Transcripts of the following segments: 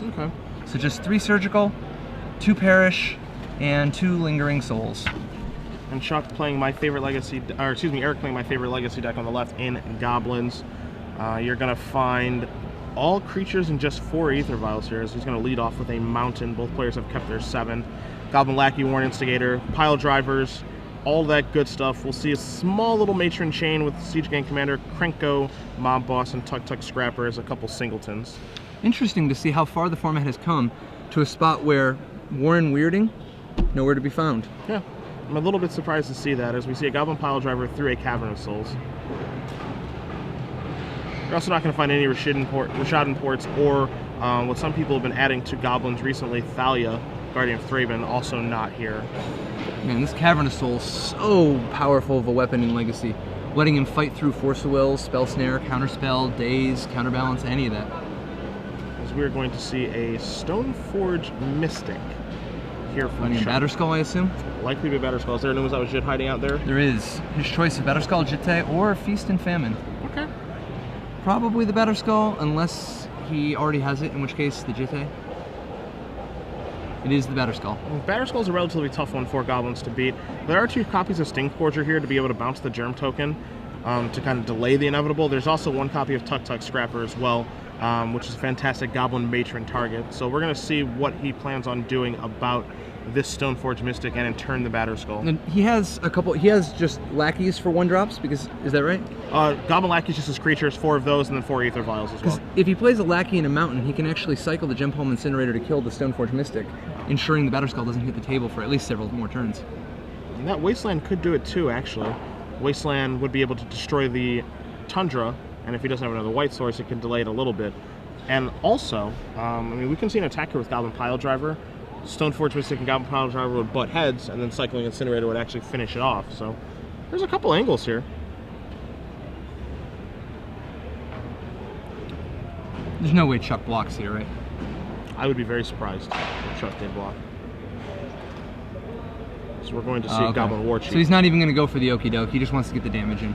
Okay. So just 3 surgical, 2 perish, and 2 lingering souls. And Chuck playing my favorite legacy, or excuse me, Eric playing my favorite legacy deck on the left in Goblins. You're gonna find all creatures in just 4 Aether Vials here, as he's gonna lead off with a Mountain. Both players have kept their 7. Goblin Lackey, Warren Instigator, Pile Drivers, all that good stuff. We'll see a small little Matron Chain with Siege Gang Commander, Krenko, Mob Boss, and Tuk Tuk Scrapper as a couple singletons. Interesting to see how far the format has come to a spot where Warren Weirding, nowhere to be found. Yeah, I'm a little bit surprised to see that, as we see a Goblin Pile Driver through a Cavern of Souls. You're also not going to find any Rishadan ports, or what some people have been adding to Goblins recently, Thalia, Guardian of Thraben, also not here. Man, this Cavern of Souls, so powerful of a weapon in Legacy. Letting him fight through Force of Will, Spell Snare, Counterspell, Daze, Counterbalance, any of that. As we're going to see a Stoneforge Mystic here from Finding a Batterskull, I assume? Likely to be a Batterskull. Is there news that was Jit hiding out there? There is. His choice of Batterskull, Jitte, or Feast and Famine. Okay. Probably the Batterskull, unless he already has it, in which case the Jitte. It is the Batterskull. Batterskull is a relatively tough one for Goblins to beat. There are 2 copies of Stingforger here to be able to bounce the Germ token to kind of delay the inevitable. There's also 1 copy of Tuk Tuk Scrapper as well, which is a fantastic Goblin Matron target. So we're going to see what he plans on doing about this Stoneforge Mystic and in turn the Batterskull. And he has a couple, he has just lackeys for 1-drops, because, is that right? Goblin Lackeys just his creatures, 4 of those, and then 4 Aether Vials as well. If he plays a lackey in a mountain, he can actually cycle the Gem Palm Incinerator to kill the Stoneforge Mystic, ensuring the Batterskull doesn't hit the table for at least several more turns. And that Wasteland could do it too, actually. Wasteland would be able to destroy the Tundra, and if he doesn't have another white source, it can delay it a little bit. And also, I mean, we can see an attack here with Goblin Pile Driver. Stoneforge Mystic and Goblin Pile Driver would butt heads, and then Cycling Incinerator would actually finish it off. So there's a couple angles here. There's no way Chuck blocks here, right? I would be very surprised if Chuck did block. So we're going to see Goblin War Chief. So he's not even going to go for the okie doke, he just wants to get the damage in.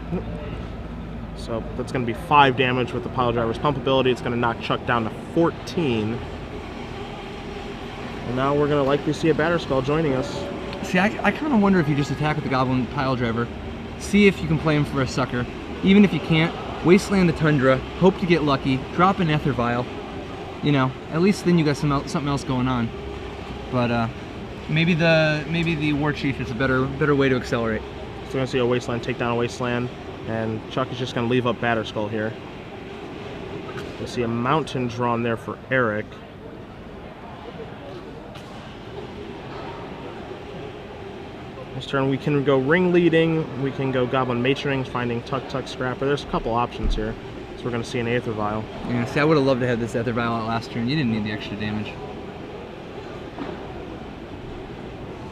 So that's going to be 5 damage with the Pile Driver's pump ability. It's going to knock Chuck down to 14. And now we're going to likely see a Batterskull joining us. See, I kind of wonder if you just attack with the Goblin Pile Driver, see if you can play him for a sucker. Even if you can't, Wasteland the Tundra, hope to get lucky, drop an Aether Vial. You know, at least then you got something else going on. But maybe the War Chief is a better way to accelerate. So we're going to see a Wasteland take down a Wasteland, and Chuck is just going to leave up Batterskull here. We'll see a Mountain drawn there for Erik. This turn we can go Ring Leading, we can go Goblin Matroning, finding Tuk Tuk Scrapper. There's a couple options here. So we're going to see an Aether Vial. Yeah, see, I would have loved to have this Aether Vial out last turn. You didn't need the extra damage.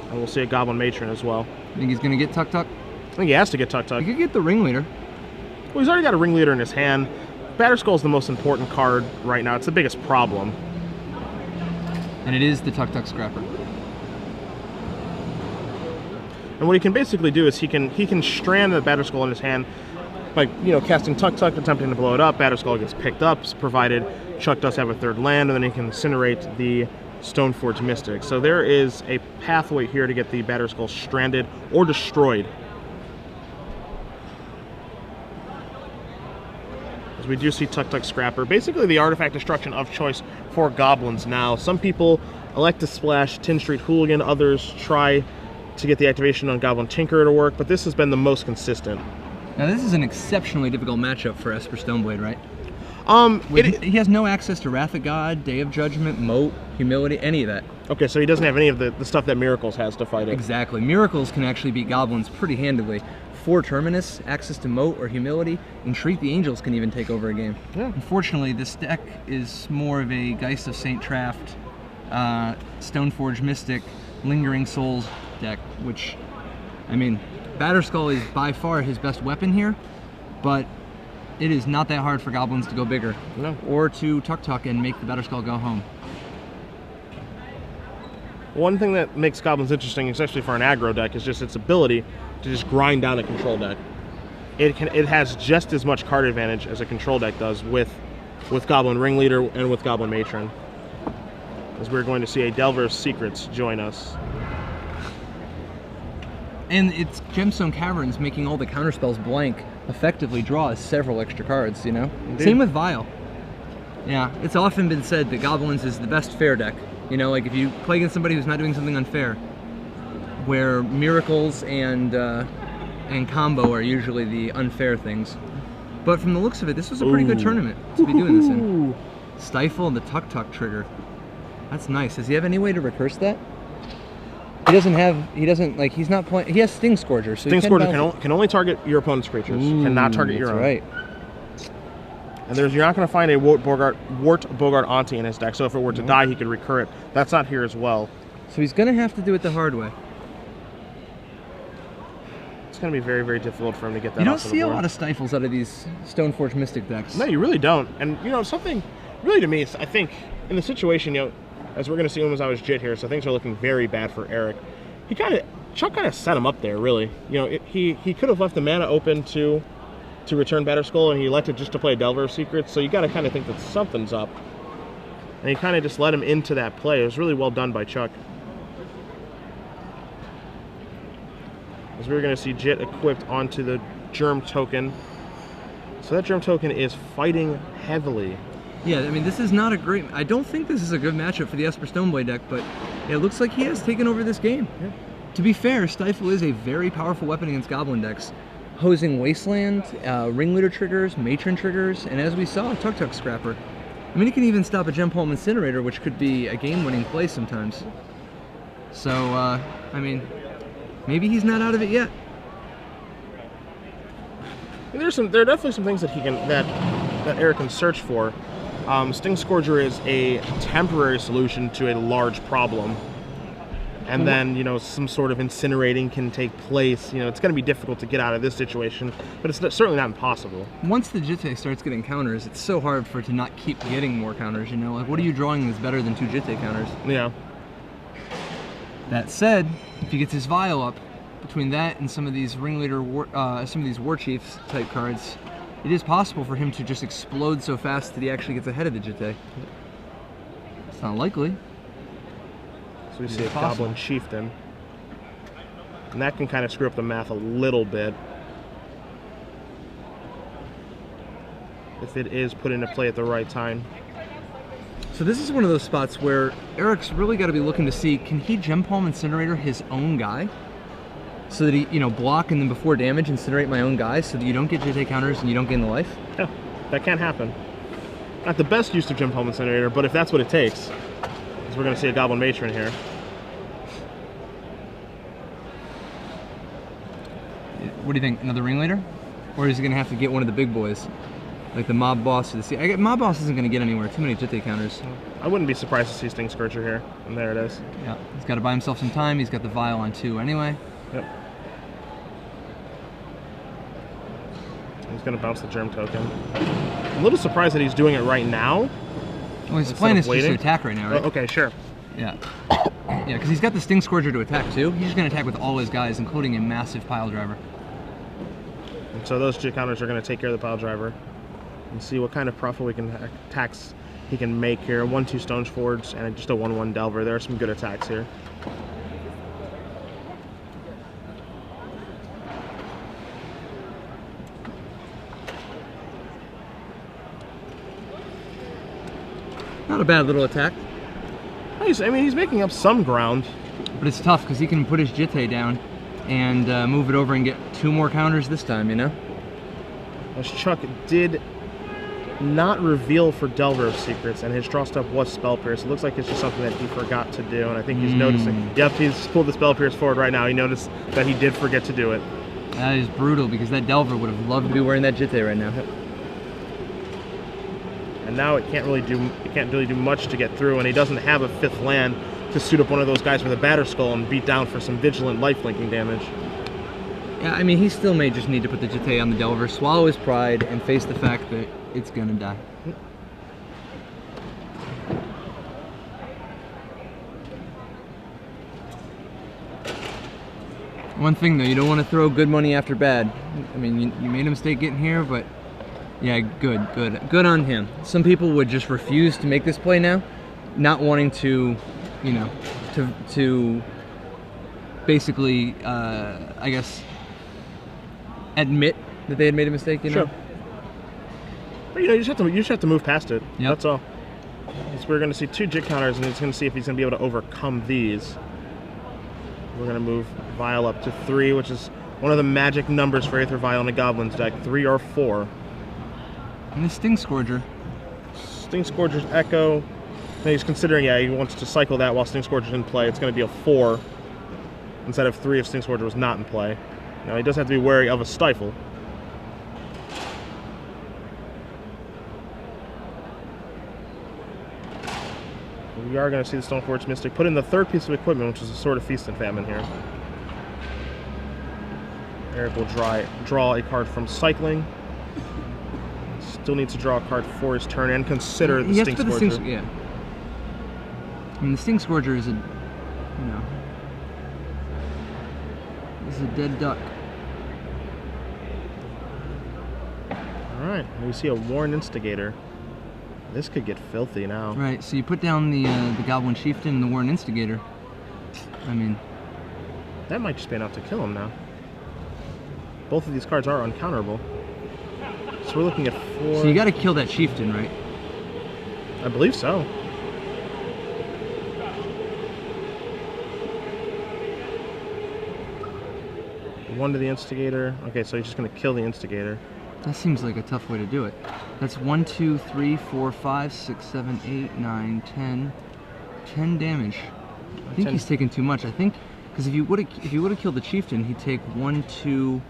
And we'll see a Goblin Matron as well. Think he's going to get Tuk Tuk? I think he has to get Tuk Tuk. He could get the Ringleader. Well, he's already got a Ringleader in his hand. Batterskull is the most important card right now. It's the biggest problem. And it is the Tuk Tuk Scrapper. And what he can basically do is he can strand the Batterskull in his hand by, you know, casting Tuk Tuk, attempting to blow it up. Batterskull gets picked up, provided Chuck does have a 3rd land, and then he can incinerate the Stoneforge Mystic. So there is a pathway here to get the Batterskull stranded or destroyed. As we do see Tuk Tuk Scrapper, basically the artifact destruction of choice for Goblins now. Some people elect to splash Tin Street Hooligan, others try to get the activation on Goblin Tinkerer to work, but this has been the most consistent. Now this is an exceptionally difficult matchup for Esper Stoneblade, right? He has no access to Wrath of God, Day of Judgment, Moat, Humility, any of that. Okay, so he doesn't have any of the stuff that Miracles has to fight it. Exactly. Miracles can actually beat Goblins pretty handily. 4 Terminus, access to Moat or Humility, Entreat the Angels can even take over a game. Yeah. Unfortunately, this deck is more of a Geist of St. Traft, Stoneforge Mystic, Lingering Souls deck, which, I mean, Batterskull is by far his best weapon here, but it is not that hard for Goblins to go bigger. No. Or to Tuk Tuk and make the Batterskull go home. One thing that makes Goblins interesting, especially for an aggro deck, is just its ability to just grind down a control deck. It has just as much card advantage as a control deck does with Goblin Ringleader and with Goblin Matron. as we're going to see a Delver of Secrets join us. And it's Gemstone Caverns making all the counterspells blank effectively draws several extra cards, you know? Indeed. Same with Vial. Yeah, it's often been said that Goblins is the best fair deck. You know, like if you play against somebody who's not doing something unfair, where Miracles and Combo are usually the unfair things. But from the looks of it, this was a pretty good tournament to be doing this in. Stifle and the Tuk Tuk trigger. That's nice. Does he have any way to recurse that? He's not playing, he has Sting Scourger, so Sting Scourger can only target your opponent's creatures, cannot target your own. Right. And you're not going to find a Wart Bogart Auntie in his deck, so if it were to die, he could recur it. That's not here as well. So he's going to have to do it the hard way. It's going to be very, very difficult for him to get that You don't off the see a board. lot of Stifles out of these Stoneforge Mystic decks. No, you really don't. And, you know, something, really to me, I think, in the situation, you know, as we're going to see when I was Jit here, so things are looking very bad for Erik. Chuck kind of set him up there, really. You know, he could have left the mana open to return Batterskull, and he elected just to play Delver of Secrets, so you got to kind of think that something's up. And he kind of just let him into that play. It was really well done by Chuck. As we're going to see Jit equipped onto the Germ token. So that Germ token is fighting heavily. Yeah, I mean, this is not a great... I don't think this is a good matchup for the Esper Stoneblade deck, but it looks like he has taken over this game. Yeah. To be fair, Stifle is a very powerful weapon against Goblin decks, hosing Wasteland, Ringleader triggers, Matron triggers, and as we saw, Tuk Tuk Scrapper. I mean, it can even stop a Gem Palm Incinerator, which could be a game-winning play sometimes. So, I mean, maybe he's not out of it yet. There are definitely some things that that Erik can search for. Sting Scourger is a temporary solution to a large problem. And then, you know, some sort of incinerating can take place. You know, it's going to be difficult to get out of this situation, but it's certainly not impossible. Once the Jitte starts getting counters, it's so hard for it to not keep getting more counters, you know? Like, what are you drawing that's better than 2 Jitte counters? Yeah. That said, if he gets his Vial up, between that and some of these Ringleader, some of these War Chiefs type cards, it is possible for him to just explode so fast that he actually gets ahead of the Jitte. It's not likely. So we see a Goblin Chieftain. And that can kind of screw up the math a little bit. If it is put into play at the right time. So this is one of those spots where Erik's really got to be looking to see, can he Gem Palm Incinerator his own guy? So that he, you know, block and then before damage incinerate my own guy so that you don't get Jitte counters and you don't gain the life? Yeah, that can happen. Not the best use of Gem Palm Incinerator, but if that's what it takes. Because we're going to see a Goblin Matron here. What do you think? Another Ringleader? Or is he going to have to get one of the big boys? Like the Mob Boss or the Sea. Mob Boss isn't going to get anywhere. Too many Jitte counters. I wouldn't be surprised to see Sting Scourger here. And there it is. Yeah, he's got to buy himself some time. He's got the Vial on 2 anyway. Yep. He's going to bounce the Germ token. I'm a little surprised that he's doing it right now. Well, he's playing this just to attack right now, right? Oh, okay, sure. Yeah. Yeah, because he's got the Sting Scourger to attack too. He's just going to attack with all his guys, including a massive pile driver. And so those 2 counters are going to take care of the pile driver. And see what kind of profit attacks he can make here. 1/2 Stoneforge and just a 1/1 Delver. There are some good attacks here. Not a bad little attack. I mean, he's making up some ground. But it's tough because he can put his Jitte down and move it over and get 2 more counters this time, you know? As Chuck did not reveal for Delver of Secrets, and his draw step was Spell Pierce. It looks like it's just something that he forgot to do, and I think he's noticing. Yep, he's pulled the Spell Pierce forward right now. He noticed that he did forget to do it. That is brutal because that Delver would have loved to be wearing that Jitte right now. And now it can't really do much to get through, and he doesn't have a 5th land to suit up one of those guys with a Batterskull and beat down for some Vigilant life-linking damage. Yeah, I mean, he still may just need to put the Jitte on the Delver, swallow his pride, and face the fact that it's gonna die. One thing though, you don't want to throw good money after bad. I mean, you made a mistake getting here, but yeah, good on him. Some people would just refuse to make this play now, not wanting to, you know, to basically, I guess, admit that they had made a mistake, you know? Sure. But you know, you just have to move past it. Yep. That's all. So we're going to see 2 jit counters, and it's going to see if he's going to be able to overcome these. We're going to move Vial up to 3, which is one of the magic numbers for Aether Vial in a Goblins deck. 3 or 4. And the Sting Scourger. Sting Scourger's Echo. Now he's considering, yeah, he wants to cycle that while Sting Scourger's in play. It's going to be a 4 instead of 3 if Sting Scourger was not in play. Now he does have to be wary of a Stifle. We are going to see the Stoneforge Mystic put in the 3rd piece of equipment, which is a Sword of Feast and Famine here. Erik will draw a card from cycling. Still needs to draw a card for his turn and consider the Sting Scourger. Yeah. I mean, the Sting Scourger is a, you know, is a dead duck. All right, we see a Warren Instigator. This could get filthy now. Right, so you put down the Goblin Chieftain and the Warren Instigator. I mean, that might just be enough to kill him now. Both of these cards are uncounterable. So we're looking at 4. So you got to kill that Chieftain, right? I believe so. One to the Instigator. Okay, so he's just going to kill the Instigator. That seems like a tough way to do it. That's 1, 2, 3, 4, 5, 6, 7, 8, 9, 10. 10 damage. I think 10. He's taking too much. I think because if you would have killed the Chieftain, he'd take 1, 2,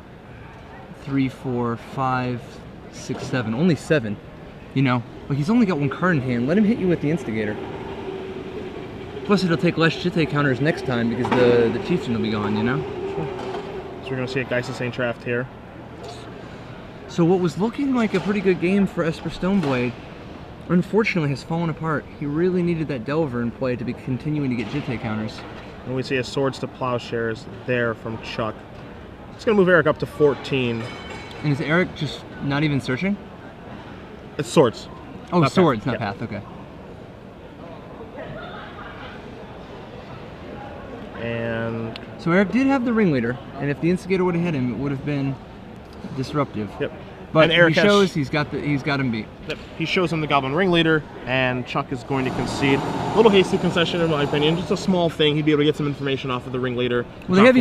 3, 4, 5, 6, 7. Only 7. You know, but he's only got 1 card in hand. Let him hit you with the Instigator. Plus, it'll take less Jitte counters next time because the Chieftain will be gone. You know. Sure. So we're gonna see a Geist of Saint Draft here. So what was looking like a pretty good game for Esper Stoneblade, unfortunately has fallen apart. He really needed that Delver in play to be continuing to get Jitte counters. And we see a Swords to Plowshares there from Chuck. It's going to move Erik up to 14. And is Erik just not even searching? It's Swords. Oh, not Swords, path. not Path, okay. And so Erik did have the Ringleader, and if the Instigator would have hit him, it would have been disruptive. Yep. But and Erik he shows he's got him beat. Yep. He shows him the Goblin Ringleader, and Chuck is going to concede. A little hasty concession, in my opinion. Just a small thing. He'd be able to get some information off of the Ringleader. Well, they have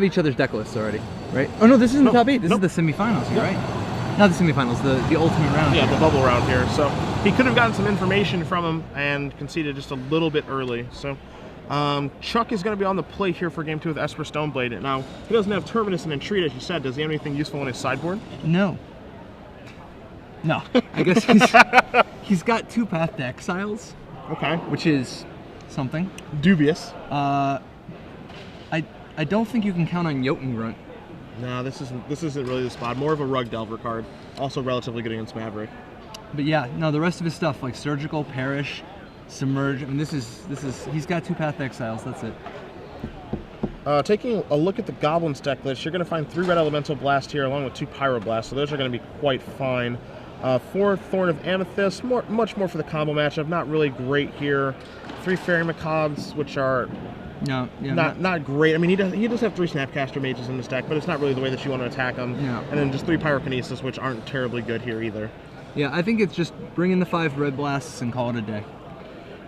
each other's deck lists already, right? Oh no, this isn't the top 8. This is the semifinals here, right? Not the semifinals, the ultimate round. Yeah, the bubble round here. So he could have gotten some information from him and conceded just a little bit early. So Chuck is going to be on the plate here for game 2 with Esper Stoneblade. Now, he doesn't have Terminus and Entreat, as you said. Does he have anything useful on his sideboard? No. No. I guess he's got 2 Path to Exiles. Okay. Which is something. Dubious. I don't think you can count on Jotengrunt. No, this isn't really the spot. More of a Rug Delver card. Also relatively good against Maverick. But yeah, no, the rest of his stuff like Surgical, Perish, Submerge. I mean, this is he's got 2 Path to Exiles. That's it. Taking a look at the Goblins deck list, you're going to find 3 Red Elemental Blast here, along with 2 Pyroblasts. So those are going to be quite fine. 4 Thorn of Amethyst, much more for the combo matchup. Not really great here. 3 Fairy Macabres, which are not great. I mean, he does have 3 Snapcaster Mages in this deck, but it's not really the way that you want to attack them. Yeah. And then just 3 Pyrokinesis, which aren't terribly good here either. Yeah, I think it's just bring in the 5 Red Blasts and call it a day.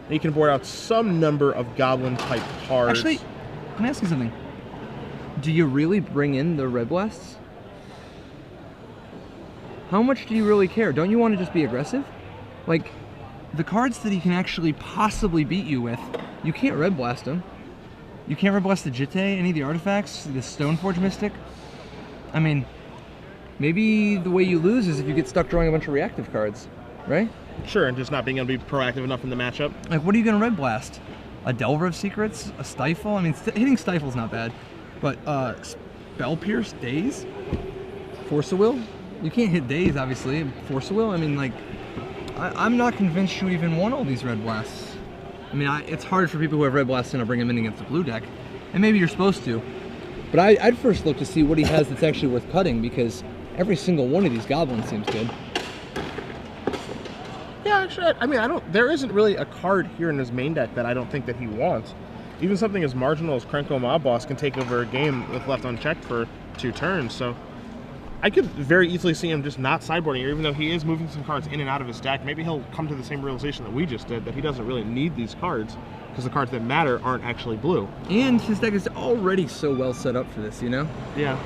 You can board out some number of Goblin-type cards. Actually, let me ask you something. Do you really bring in the Red Blasts? How much do you really care? Don't you want to just be aggressive? Like, the cards that he can actually possibly beat you with, you can't Red Blast them. You can't Red Blast the Jitte, any of the artifacts, the Stoneforge Mystic. I mean, maybe the way you lose is if you get stuck drawing a bunch of reactive cards, right? Sure, and just not being able to be proactive enough in the matchup. Like, what are you going to Red Blast? A Delver of Secrets? A Stifle? I mean, hitting Stifle's not bad. But, Spell Pierce? Daze? Force of Will? You can't hit Daze, obviously. Force of Will? I mean, like, I'm not convinced you even want all these Red Blasts. I mean, it's hard for people who have Red Blasts to bring them in against the blue deck. And maybe you're supposed to. But I'd first look to see what he has that's actually worth cutting, because every single one of these goblins seems good. Yeah, Yeah, actually, I mean, there isn't really a card here in his main deck that I don't think that he wants. Even something as marginal as Krenko Mob Boss can take over a game with left unchecked for 2 turns, so I could very easily see him just not sideboarding here, even though he is moving some cards in and out of his deck. Maybe he'll come to the same realization that we just did, that he doesn't really need these cards, because the cards that matter aren't actually blue. And his deck is already so well set up for this, you know? Yeah.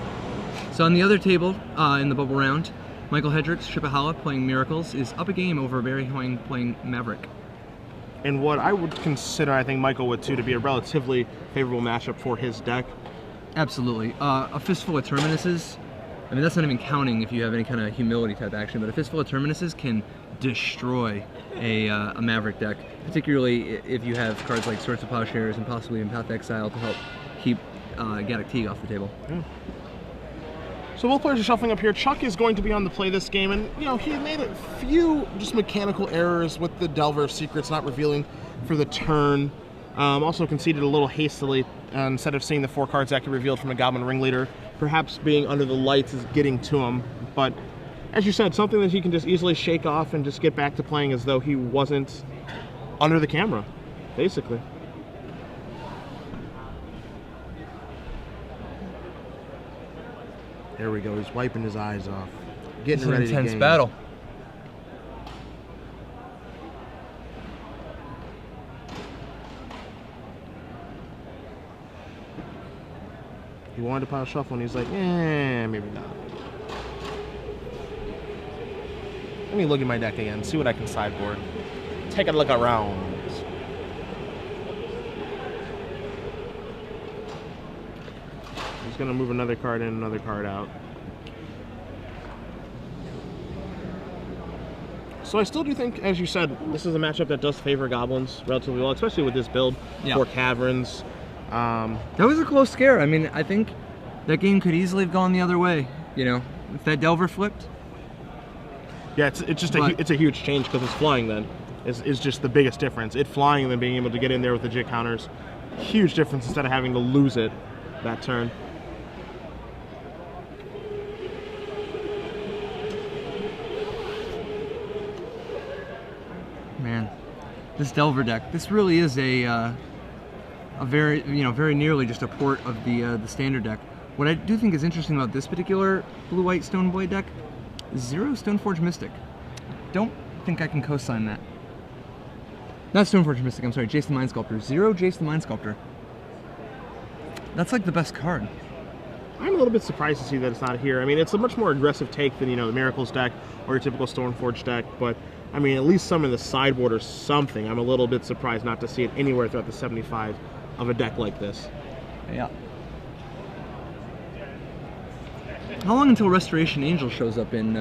So on the other table, in the bubble round, Michael Hedrick's Shipahala playing Miracles is up a game over Barry Hoying playing Maverick. And what I would consider, I think Michael would too, to be a relatively favorable matchup for his deck. Absolutely. A Fistful of Terminuses, I mean, that's not even counting if you have any kind of humility type action, but a Fistful of Terminuses can destroy a Maverick deck, particularly if you have cards like Swords of Plowshares and possibly even Path to Exile to help keep Gaddock Teague off the table. Yeah. So both players are shuffling up here. Chuck is going to be on the play this game, and you know, he made a few just mechanical errors with the Delver of Secrets not revealing for the turn. Also conceded a little hastily instead of seeing the 4 cards that could revealed from a Goblin Ringleader. Perhaps being under the lights is getting to him, but as you said, something that he can just easily shake off and just get back to playing as though he wasn't under the camera, basically. There we go. He's wiping his eyes off, getting ready to game. Intense battle. He wanted to pile shuffle, and he's like, maybe not. Let me look at my deck again, see what I can sideboard. Take a look around. He's going to move another card in, another card out. So I still do think, as you said, this is a matchup that does favor Goblins relatively well, especially with this build. Yeah. 4 Caverns. That was a close scare. I mean, I think that game could easily have gone the other way, you know, if that Delver flipped. Yeah, it's just it's a huge change, because it's flying then is just the biggest difference. It flying and then being able to get in there with the jit counters. Huge difference instead of having to lose it that turn. Man, this Delver deck, this really is a very, very nearly just a port of the standard deck. What I do think is interesting about this particular blue-white Stoneblade deck is 0 Stoneforge Mystic. Don't think I can co-sign that. Not Stoneforge Mystic, I'm sorry, Jace the Mind Sculptor. 0 Jace the Mind Sculptor. That's like the best card. I'm a little bit surprised to see that it's not here. I mean, it's a much more aggressive take than, the Miracles deck or your typical Stoneforge deck, but I mean, at least some in the sideboard or something. I'm a little bit surprised not to see it anywhere throughout the 75 of a deck like this. Yeah. How long until Restoration Angel shows up in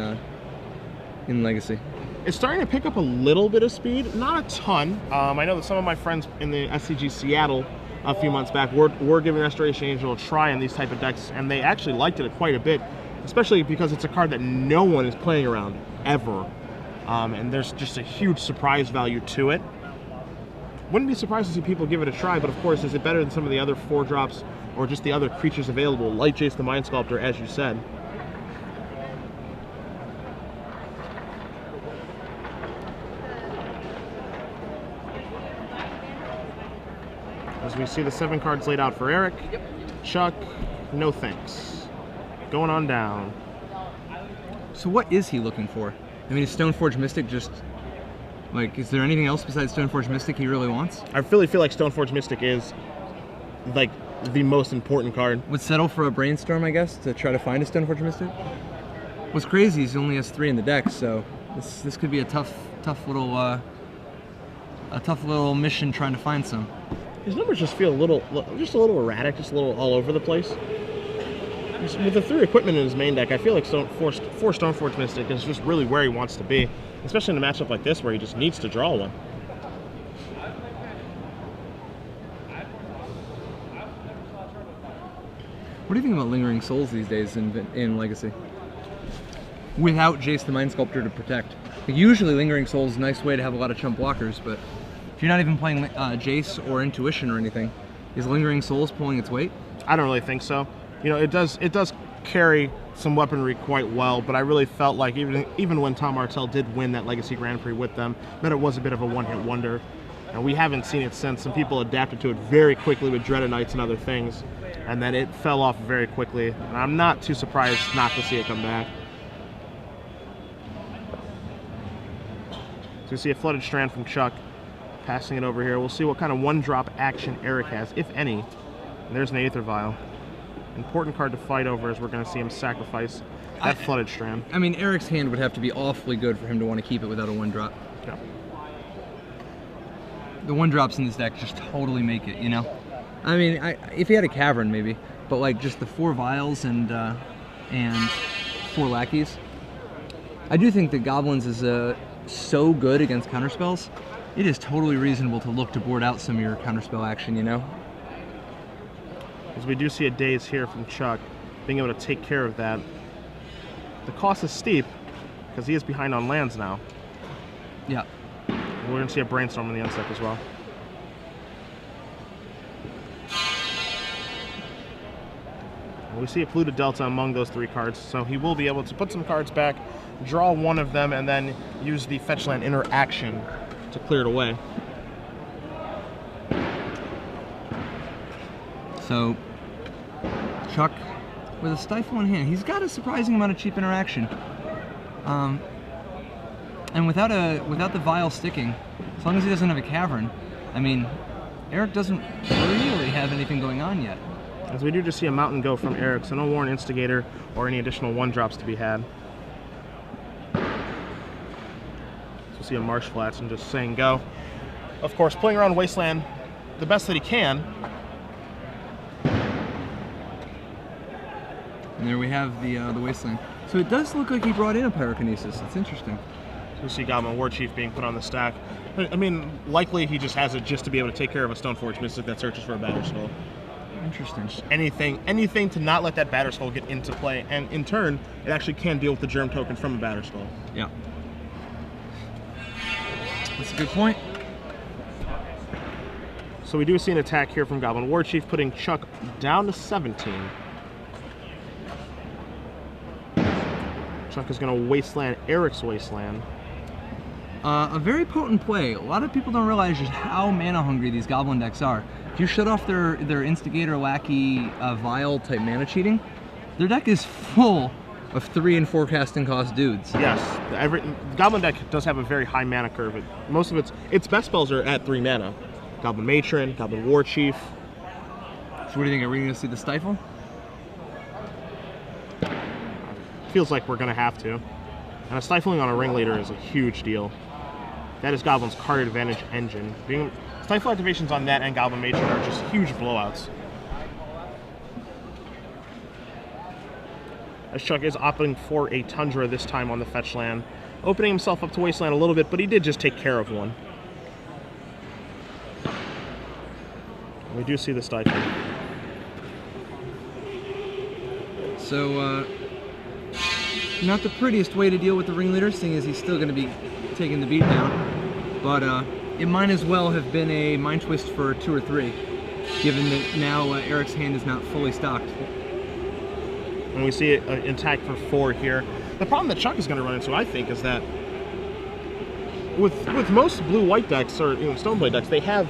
Legacy? It's starting to pick up a little bit of speed, not a ton. I know that some of my friends in the SCG Seattle a few months back were giving Restoration Angel a try in these type of decks, and they actually liked it quite a bit, especially because it's a card that no one is playing around ever. And there's just a huge surprise value to it. Wouldn't be surprised to see people give it a try, but of course, is it better than some of the other 4-drops or just the other creatures available, like Jace the Mind Sculptor, as you said? As we see the 7 cards laid out for Eric. Yep. Chuck, no thanks. Going on down. So what is he looking for? I mean, is Stoneforge Mystic just, like, is there anything else besides Stoneforge Mystic he really wants? I really feel like Stoneforge Mystic is, like, the most important card. Would settle for a Brainstorm, I guess, to try to find a Stoneforge Mystic? What's crazy is he only has 3 in the deck, so this could be a tough little mission trying to find some. His numbers just feel a little erratic, just a little all over the place. With the 3 equipment in his main deck, I feel like 4 Stoneforge Mystic is just really where he wants to be, especially in a matchup like this where he just needs to draw one. What do you think about Lingering Souls these days in Legacy? Without Jace the Mind Sculptor to protect. Like, usually Lingering Souls is a nice way to have a lot of chump blockers, but if you're not even playing Jace or Intuition or anything, is Lingering Souls pulling its weight? I don't really think so. It does carry some weaponry quite well, but I really felt like even when Tom Martell did win that Legacy Grand Prix with them, that it was a bit of a one-hit wonder. And we haven't seen it since. Some people adapted to it very quickly with Dreaded Knights and other things, and then it fell off very quickly. And I'm not too surprised not to see it come back. So we see a Flooded Strand from Chuck, passing it over here. We'll see what kind of one-drop action Erik has, if any. And there's an Aether Vial. Important card to fight over, as we're going to see him sacrifice that Flooded Strand. I mean, Erik's hand would have to be awfully good for him to want to keep it without a one-drop. Yeah. The one-drops in this deck just totally make it, you know? I mean, if he had a Cavern, maybe, but like just the 4 Vials and 4 Lackeys. I do think that Goblins is so good against counterspells. It is totally reasonable to look to board out some of your counterspell action, you know? As we do see a Daze here from Chuck, being able to take care of that. The cost is steep, because he is behind on lands now. Yeah. We're going to see a Brainstorm in the end step as well. And we see a Polluted Delta among those 3 cards, so he will be able to put some cards back, draw one of them, and then use the fetch land interaction to clear it away. So, Chuck, with a Stifle in hand, he's got a surprising amount of cheap interaction. And without the Vial sticking, as long as he doesn't have a Cavern, I mean, Erik doesn't really have anything going on yet. As we do just see a Mountain go from Erik, so no Warren Instigator or any additional one-drops to be had. So we'll see a Marsh Flats and just saying go. Of course, playing around Wasteland the best that he can. And there we have the Wasteland. So it does look like he brought in a Pyrokinesis. It's interesting. So we see Goblin War Chief being put on the stack. I mean, likely he just has it just to be able to take care of a Stoneforge Mystic that searches for a Batterskull. Interesting. Just anything to not let that Batterskull get into play, and in turn, it actually can deal with the Germ Token from a Batterskull. Yeah. That's a good point. So we do see an attack here from Goblin War Chief, putting Chuck down to 17. Chuck is going to Wasteland Erik's Wasteland. A very potent play. A lot of people don't realize just how mana hungry these Goblin decks are. If you shut off their Instigator, Lackey, Vial type mana cheating, their deck is full of 3 and 4 casting cost dudes. Yes, the Goblin deck does have a very high mana curve. Most of its best spells are at 3 mana. Goblin Matron, Goblin War Chief. So what do you think? Are we going to see the Stifle? Feels like we're going to have to. And a Stifling on a Ringleader is a huge deal. That is Goblin's card advantage engine. Stifle activations on that and Goblin Matron are just huge blowouts. As Chuck is opting for a Tundra this time on the fetch land, opening himself up to Wasteland a little bit, but he did just take care of one. We do see the Stifle. So, not the prettiest way to deal with the Ringleader, seeing as he's still going to be taking the beat down. But it might as well have been a Mind Twist for 2 or 3, given that now Erik's hand is not fully stocked. And we see an attack for 4 here. The problem that Chuck is going to run into, I think, is that with most blue-white decks, or Stoneblade decks, they have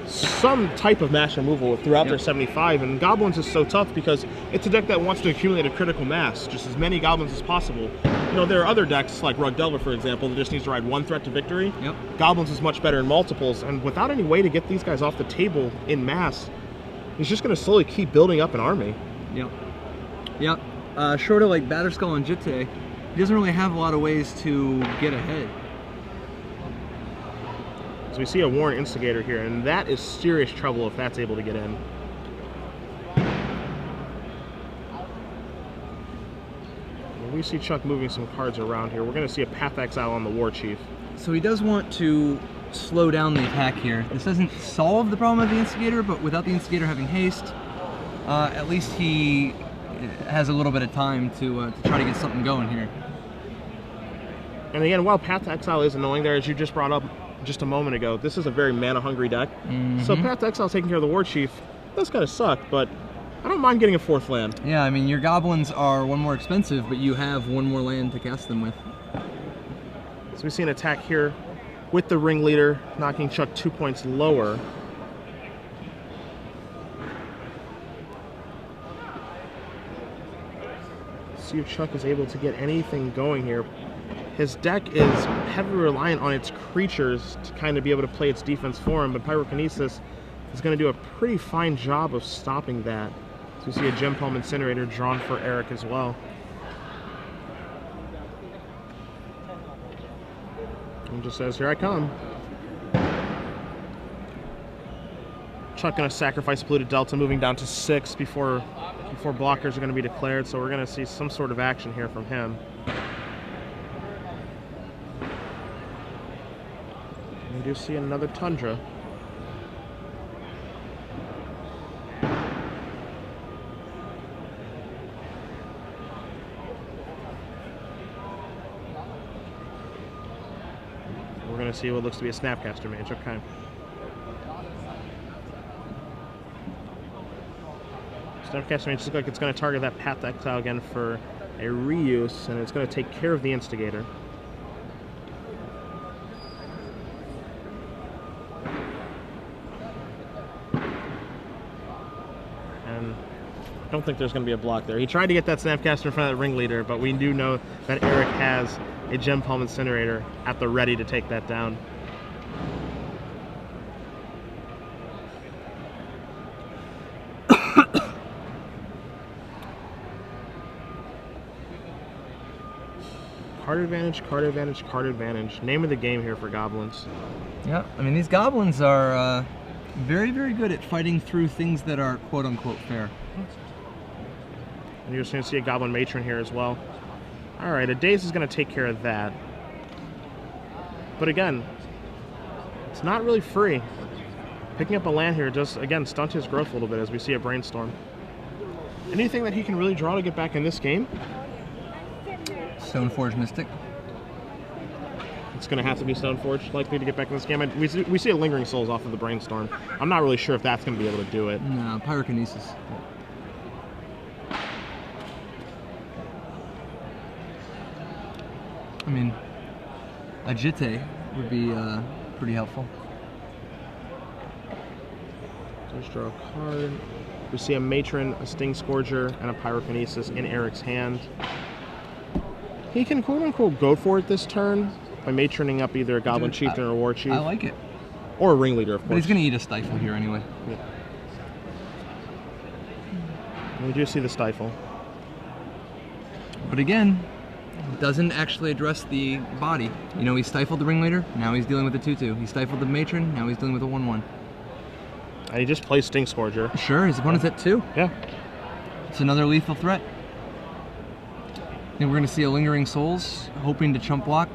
some type of mass removal throughout their 75, and Goblins is so tough because it's a deck that wants to accumulate a critical mass, just as many Goblins as possible. There are other decks, like Rug Delver, for example, that just needs to ride 1 threat to victory. Yep. Goblins is much better in multiples, and without any way to get these guys off the table in mass, he's just going to slowly keep building up an army. Yep. Yep. Short of like Batterskull and Jitte, he doesn't really have a lot of ways to get ahead. So we see a Warren Instigator here, and that is serious trouble if that's able to get in. And we see Chuck moving some cards around here. We're going to see a Path Exile on the War Chief. So he does want to slow down the attack here. This doesn't solve the problem of the Instigator, but without the Instigator having haste, at least he has a little bit of time to try to get something going here. And again, while Path to Exile is annoying there, as you just brought up just a moment ago, this is a very mana-hungry deck. So Path to Exile taking care of the War Chief does kind of suck, but I don't mind getting a 4th land. Yeah, I mean, your goblins are 1 more expensive, but you have 1 more land to cast them with. So we see an attack here with the ringleader, knocking Chuck 2 points lower. See if Chuck is able to get anything going here. His deck is heavily reliant on its creatures to kind of be able to play its defense for him, but Pyrokinesis is going to do a pretty fine job of stopping that. So we see a Gem Palm Incinerator drawn for Erik as well. And just says, here I come. Chuck going to sacrifice Polluted Delta, moving down to 6 before blockers are going to be declared, so we're going to see some sort of action here from him. We do see another Tundra. We're going to see what looks to be a Snapcaster Mage. Okay. Snapcaster Mage looks like it's going to target that Path to Exile again for a reuse, and it's going to take care of the Instigator. And I don't think there's going to be a block there. He tried to get that Snapcaster in front of that Ringleader, but we do know that Erik has a Gem Palm Incinerator at the ready to take that down. Card advantage, card advantage, card advantage. Name of the game here for goblins. Yeah, I mean, these goblins are very, very good at fighting through things that are quote-unquote fair. And you're just going to see a Goblin Matron here as well. Alright, a Daze is going to take care of that. But again, it's not really free. Picking up a land here does, again, stunt his growth a little bit as we see a Brainstorm. Anything that he can really draw to get back in this game? Stoneforge Mystic. It's going to have to be Stoneforge, likely to get back in this game. We see a Lingering Souls off of the Brainstorm. I'm not really sure if that's going to be able to do it. No, Pyrokinesis. I mean, a Jitte would be pretty helpful. Just draw a card. We see a Matron, a Sting Scourger, and a Pyrokinesis in Erik's hand. He can quote-unquote go for it this turn by matroning up either a Goblin Chieftain or a War Chief. I like it. Or a Ringleader, of course. But he's going to eat a Stifle here anyway. Yeah. And we do see the Stifle. But again, doesn't actually address the body. You know, he stifled the Ringleader, now he's dealing with the 2/2. He stifled the Matron, now he's dealing with a 1/1. And he just plays Sting Scourger. Sure, his opponent's at 2. Yeah. It's another lethal threat. And we're going to see a Lingering Souls, hoping to chump block,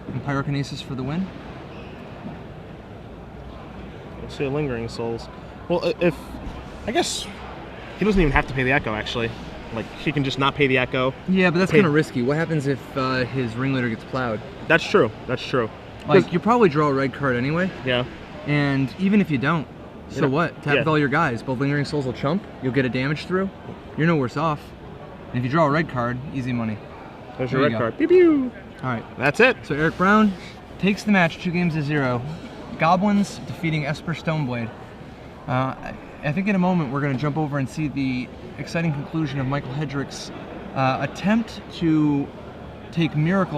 and Pyrokinesis for the win. We'll see a Lingering Souls. Well, I guess he doesn't even have to pay the Echo, actually. Like, he can just not pay the Echo. Yeah, but that's kind of risky. What happens if his Ringleader gets plowed? That's true. That's true. Like, you probably draw a red card anyway. Yeah. And even if you don't, so what? Tap yeah. with all your guys. Both Lingering Souls will chump. You'll get a damage through. You're no worse off. And if you draw a red card, easy money. There's your red card. Pew pew. All right. That's it. So Erik Brown takes the match 2-0. Goblins defeating Esper Stoneblade. I think in a moment we're going to jump over and see the exciting conclusion of Michael Hedrick's attempt to take Miracle